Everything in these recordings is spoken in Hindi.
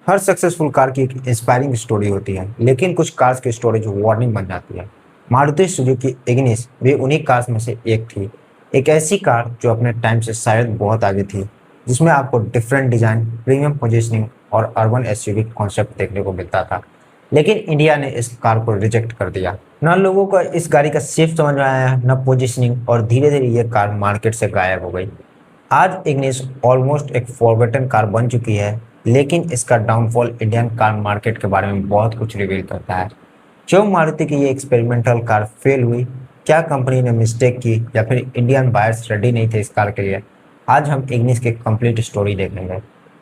हर सक्सेसफुल कार की एक इंस्पायरिंग स्टोरी होती है, लेकिन कुछ कार्स की स्टोरी जो वार्निंग बन जाती है। मारुति सुजुकी इग्निस भी उन्हीं कार्स में से एक थी। एक ऐसी कार जो अपने टाइम से शायद बहुत आगे थी, जिसमें आपको डिफरेंट डिजाइन, प्रीमियम पोजीशनिंग और अर्बन एसयूवी कॉन्सेप्ट देखने को मिलता था। लेकिन इंडिया ने इस कार को रिजेक्ट कर दिया। न लोगों को इस गाड़ी का शेप समझ में आया, न पोजीशनिंग, और धीरे धीरे ये कार मार्केट से गायब हो गई। आज इग्निस ऑलमोस्ट एक फॉरगॉटन कार बन चुकी है, लेकिन इसका डाउनफॉल इंडियन कार मार्केट के बारे में बहुत कुछ रिवील करता है। क्यों मारुति की ये एक्सपेरिमेंटल कार फेल हुई? क्या कंपनी ने मिस्टेक की, या फिर इंडियन बायर्स रेडी नहीं थे इस कार के लिए? आज हम इग्निस की कंप्लीट स्टोरी देखेंगे,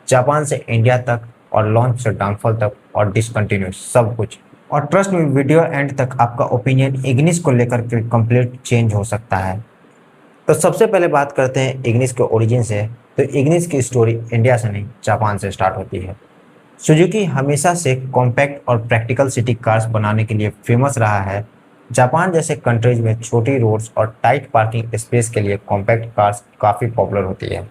जापान से इंडिया तक, और लॉन्च से डाउनफॉल तक, और डिसकंटिन्यू सब कुछ। और ट्रस्ट में, वीडियो एंड तक आपका ओपिनियन इग्निस को लेकर के कंप्लीट चेंज हो सकता है। तो सबसे पहले बात करते हैं इग्निस के ओरिजिन से। तो इग्निस की स्टोरी इंडिया से नहीं, जापान से स्टार्ट होती है। सुजुकी हमेशा से कॉम्पैक्ट और प्रैक्टिकल सिटी कार्स बनाने के लिए फेमस रहा है। जापान जैसे कंट्रीज में छोटी रोड्स और टाइट पार्किंग स्पेस के लिए कॉम्पैक्ट कार्स काफ़ी पॉपुलर होती है।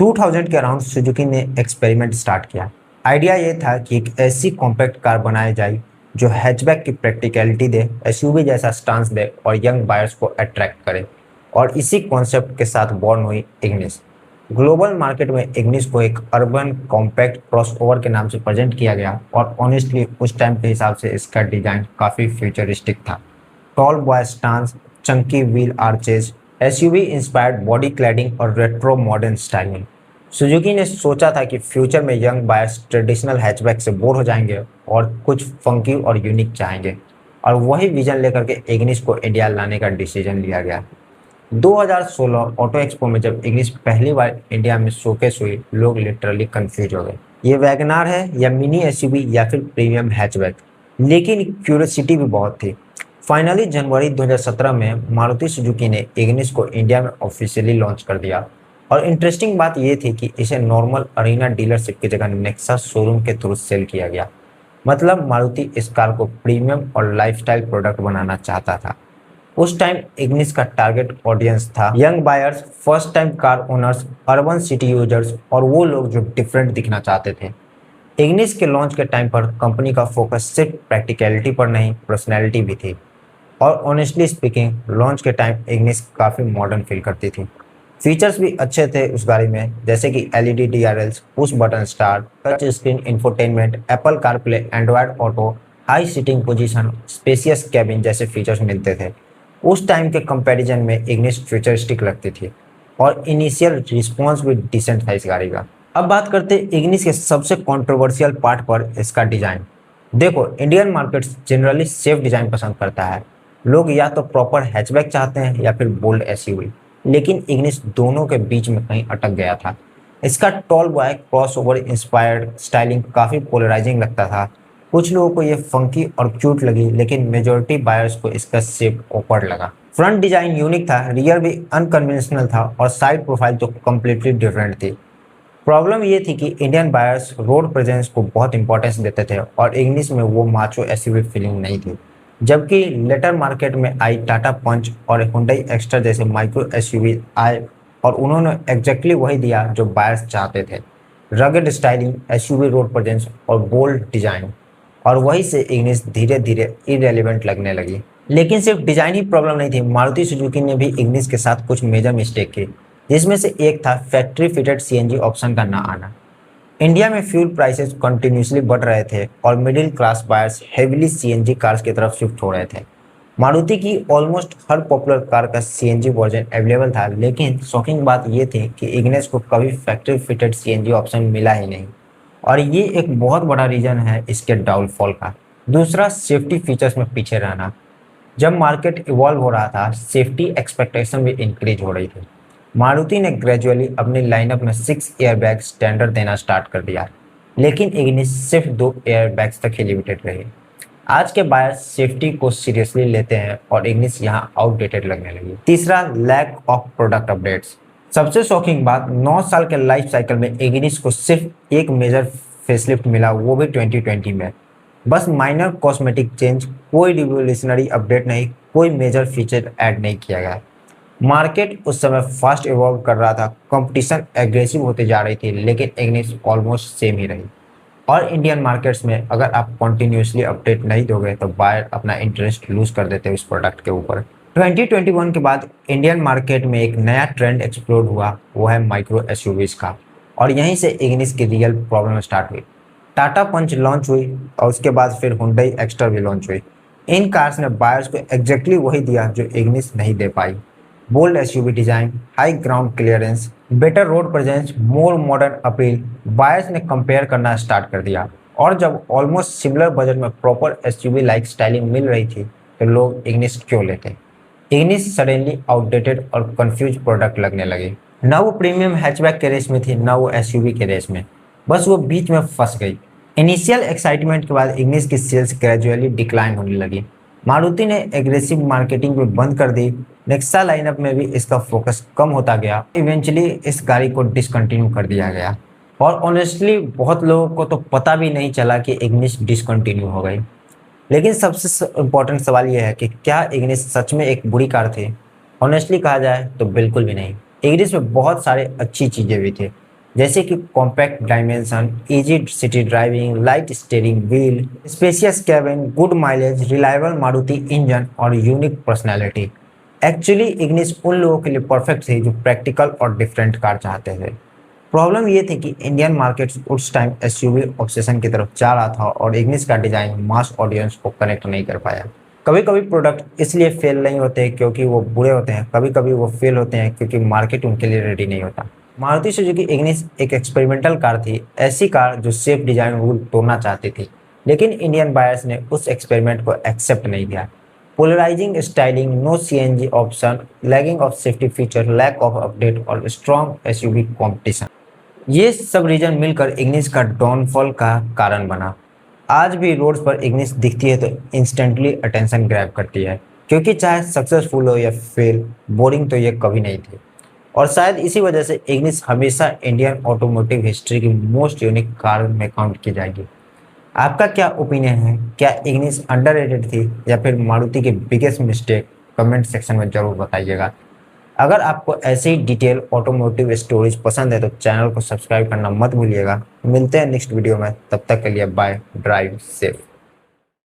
2000 के अराउंड सुजुकी ने एक्सपेरिमेंट स्टार्ट किया। आइडिया ये था कि एक ऐसी कॉम्पैक्ट कार बनाई जाए जो हैचबैक की प्रैक्टिकलिटी दे, एसयूवी जैसा स्टांस दे और यंग बायर्स को अट्रैक्ट करे। और इसी कॉन्सेप्ट के साथ बॉर्न हुई इग्निस। ग्लोबल मार्केट में इग्निस को एक अर्बन कॉम्पैक्ट क्रॉसओवर के नाम से प्रेजेंट किया गया, और ऑनेस्टली उस टाइम के हिसाब से इसका डिजाइन काफ़ी फ्यूचरिस्टिक था। Tall boy stance, Chunky wheel arches, SUV inspired body cladding और रेट्रो मॉडर्न स्टाइलिंग। सुजुकी ने सोचा था कि फ्यूचर में यंग बायर्स ट्रेडिशनल हैचबैक से बोर हो जाएंगे और कुछ फंकी और यूनिक चाहेंगे, और वही विजन लेकर के इग्निस को इंडिया लाने का डिसीजन लिया गया। 2016 ऑटो एक्सपो में जब इग्निस पहली बार इंडिया में शोकेस हुई, लोग लिटरली कंफ्यूज हो गए। ये वैगनार है या मिनी एसयूवी या फिर प्रीमियम हैचबैक? लेकिन क्यूरियोसिटी भी बहुत थी। फाइनली जनवरी 2017 में मारुति सुजुकी ने इग्निस को इंडिया में ऑफिशियली लॉन्च कर दिया। और इंटरेस्टिंग बात यह थी कि इसे नॉर्मल अरीना डीलरशिप की जगह नेक्सा शोरूम के थ्रू सेल किया गया। मतलब मारुति इस कार को प्रीमियम और लाइफस्टाइल प्रोडक्ट बनाना चाहता था। उस टाइम इग्निस का टारगेट ऑडियंस था young buyers, first time car owners, urban city users, और वो लोग जो डिफरेंट दिखना चाहते थे। इग्निस के लॉन्च के टाइम पर कंपनी का फोकस सिर्फ प्रैक्टिकलिटी पर नहीं, पर्सनैलिटी भी थी। और ऑनेस्टली स्पीकिंग, लॉन्च के टाइम इग्निस काफ़ी मॉडर्न फील करती थी। फीचर्स भी अच्छे थे उस गाड़ी में, जैसे कि LED DRLs, push button start, touch screen infotainment, Apple CarPlay, Android Auto, high seating position, spacious cabin जैसे फीचर्स मिलते थे। उस टाइम के कंपैरिजन में इग्निस फ्यूचरिस्टिक लगती थी, और इनिशियल रिस्पॉन्स भी डिसेंट था इस गाड़ी का। अब बात करते हैं इग्निस के सबसे कंट्रोवर्शियल पार्ट पर, इसका डिज़ाइन। देखो, Indian market generally safe design पसंद करता है। लोग या तो प्रॉपर हैचबैक चाहते हैं या फिर बोल्ड एसयूवी, लेकिन इग्निस दोनों के बीच में कहीं अटक गया था। इसका tall boy crossover inspired styling काफ़ी पोलराइजिंग लगता था। कुछ लोगों को ये फंकी और क्यूट लगी, लेकिन मेजोरिटी बायर्स को इसका शेप ऑकवर्ड लगा। फ्रंट डिजाइन यूनिक था, रियर भी अनकन्वेंशनल था, और साइड प्रोफाइल तो कम्प्लीटली डिफरेंट थी। प्रॉब्लम ये थी कि इंडियन बायर्स रोड प्रेजेंस को बहुत इंपॉर्टेंस देते थे, और इग्निस में वो माचो एसयूवी फीलिंग नहीं थी। जबकि लेटर मार्केट में आई टाटा पंच और हुंडई एक्स्ट्रा जैसे माइक्रो एसयूवी आए, और उन्होंने एग्जैक्टली वही दिया जो बायर्स चाहते थे। Rugged styling, SUV road presence और बोल्ड डिजाइन। और वहीं से इग्निस धीरे धीरे इरेलीवेंट लगने लगी। लेकिन सिर्फ डिजाइन ही प्रॉब्लम नहीं थी, मारुति सुजुकी ने भी इग्निस के साथ कुछ मेजर मिस्टेक की, जिसमें से एक था फैक्ट्री फिटेड सीएनजी ऑप्शन का ना आना। इंडिया में फ्यूल प्राइसेस कंटिन्यूसली बढ़ रहे थे, और middle class buyers heavily CNG cars की तरफ शिफ्ट हो रहे थे। मारुति की ऑलमोस्ट हर पॉपुलर कार का सीएनजी वर्जन अवेलेबल था, लेकिन शॉकिंग बात यह थी कि इग्निस को कभी फैक्ट्री फिटेड सीएनजी ऑप्शन मिला ही नहीं, और ये एक बहुत बड़ा रीजन है इसके डाउनफॉल का। दूसरा, सेफ्टी फीचर्स में पीछे रहना। जब मार्केट इवॉल्व हो रहा था, सेफ्टी एक्सपेक्टेशन भी इंक्रीज हो रही थी। मारुति ने ग्रेजुअली अपनी लाइनअप में 6 एयरबैग स्टैंडर्ड देना स्टार्ट कर दिया, लेकिन इग्निस सिर्फ 2 एयरबैग्स तक ही लिमिटेड रही। आज के बायर्स सेफ्टी को सीरियसली लेते हैं, और इग्निस यहाँ आउटडेटेड लगने लगी। तीसरा, लैक ऑफ प्रोडक्ट अपडेट्स। सबसे शॉकिंग बात, 9 साल के लाइफ साइकिल में इग्निस को सिर्फ एक मेजर फेसलिफ्ट मिला, वो भी 2020 में। बस माइनर कॉस्मेटिक चेंज, कोई रिवोल्यूशनरी अपडेट नहीं, कोई मेजर फीचर ऐड नहीं किया गया। मार्केट उस समय फास्ट इवॉल्व कर रहा था, कंपटीशन एग्रेसिव होते जा रही थी, लेकिन इग्निस ऑलमोस्ट सेम ही रही। और इंडियन मार्केट्स में अगर आप कंटिन्यूसली अपडेट नहीं दोगे तो बायर अपना इंटरेस्ट लूज कर देते हैं उस प्रोडक्ट के ऊपर। 2021 के बाद इंडियन मार्केट में एक नया ट्रेंड एक्सप्लोर हुआ, वो है माइक्रो एसयूवीज का। और यहीं से इग्निस की रियल प्रॉब्लम स्टार्ट हुई। टाटा पंच लॉन्च हुई और उसके बाद फिर हुंडई एक्स्ट्रा भी लॉन्च हुई। इन कार्स ने बायर्स को एग्जैक्टली वही दिया जो इग्निस नहीं दे पाई। Bold SUV design, high ground clearance, better road presence, more modern appeal. Buyers ने कंपेयर करना स्टार्ट कर दिया। और जब ऑलमोस्ट सिमिलर बजट में प्रॉपर एसयूवी लाइक स्टाइलिंग मिल रही थी तो लोग इग्निस क्यों लेते। इग्निस सडनली आउटडेटेड और कंफ्यूज प्रोडक्ट लगने लगे। न वो प्रीमियम हैचबैक के रेस में थी, न वो एसयूवी के रेस में, बस वो बीच में फंस गई। इनिशियल एक्साइटमेंट के बाद इग्निस की सेल्स ग्रेजुअली डिक्लाइन होने लगी। मारुति ने एग्रेसिव मार्केटिंग भी बंद कर दी। नेक्सा लाइनअप में भी इसका फोकस कम होता गया। इवेंचुअली इस गाड़ी को डिसकंटिन्यू कर दिया गया। और ऑनेस्टली बहुत लोगों को तो पता भी नहीं चला कि इग्निस डिसकंटिन्यू हो गई। लेकिन सबसे इम्पोर्टेंट सवाल यह है कि क्या इग्निस सच में एक बुरी कार थी? ऑनेस्टली कहा जाए तो बिल्कुल भी नहीं। इग्निस में बहुत सारे अच्छी चीज़ें भी थी, जैसे कि compact dimension, easy city driving, light steering wheel, spacious cabin, good mileage, reliable Maruti engine और यूनिक पर्सनैलिटी। एक्चुअली इग्निस उन लोगों के लिए परफेक्ट थी जो प्रैक्टिकल और डिफरेंट कार चाहते थे। प्रॉब्लम ये थी कि इंडियन मार्केट उस टाइम एसयूवी ऑब्सेशन की तरफ जा रहा था और इग्निस का डिजाइन मास ऑडियंस को कनेक्ट नहीं कर पाया। कभी कभी प्रोडक्ट इसलिए फेल नहीं होते क्योंकि वो बुरे होते हैं, कभी कभी वो फेल होते हैं क्योंकि मार्केट उनके लिए रेडी नहीं होता। मारुति सुजुकी इग्निस एक एक्सपेरिमेंटल कार थी, ऐसी कार जो सेफ डिजाइन रूल तोड़ना चाहती थी। लेकिन इंडियन बायर्स ने उस एक्सपेरिमेंट को एक्सेप्ट नहीं किया। Polarising styling, no CNG option, lagging of safety feature, lack of update और स्ट्रॉन्ग एसयूवी कॉम्पिटिशन, ये सब रीजन मिलकर इग्निस का डाउनफॉल का कारण बना। आज भी रोड्स पर इग्निस दिखती है तो इंस्टेंटली अटेंशन ग्रैब करती है, क्योंकि चाहे सक्सेसफुल हो या फेल, बोरिंग तो ये कभी नहीं थी। और शायद इसी वजह से इग्निस हमेशा इंडियन ऑटोमोटिव हिस्ट्री की मोस्ट यूनिक कार में काउंट की जाएगी। आपका क्या ओपिनियन है? क्या इग्निस अंडररेटेड थी या फिर मारुति की बिगेस्ट मिस्टेक? कमेंट सेक्शन में जरूर बताइएगा। अगर आपको ऐसे ही डिटेल ऑटोमोटिव स्टोरीज पसंद है तो चैनल को सब्सक्राइब करना मत भूलिएगा। मिलते हैं नेक्स्ट वीडियो में, तब तक के लिए बाय, ड्राइव सेफ।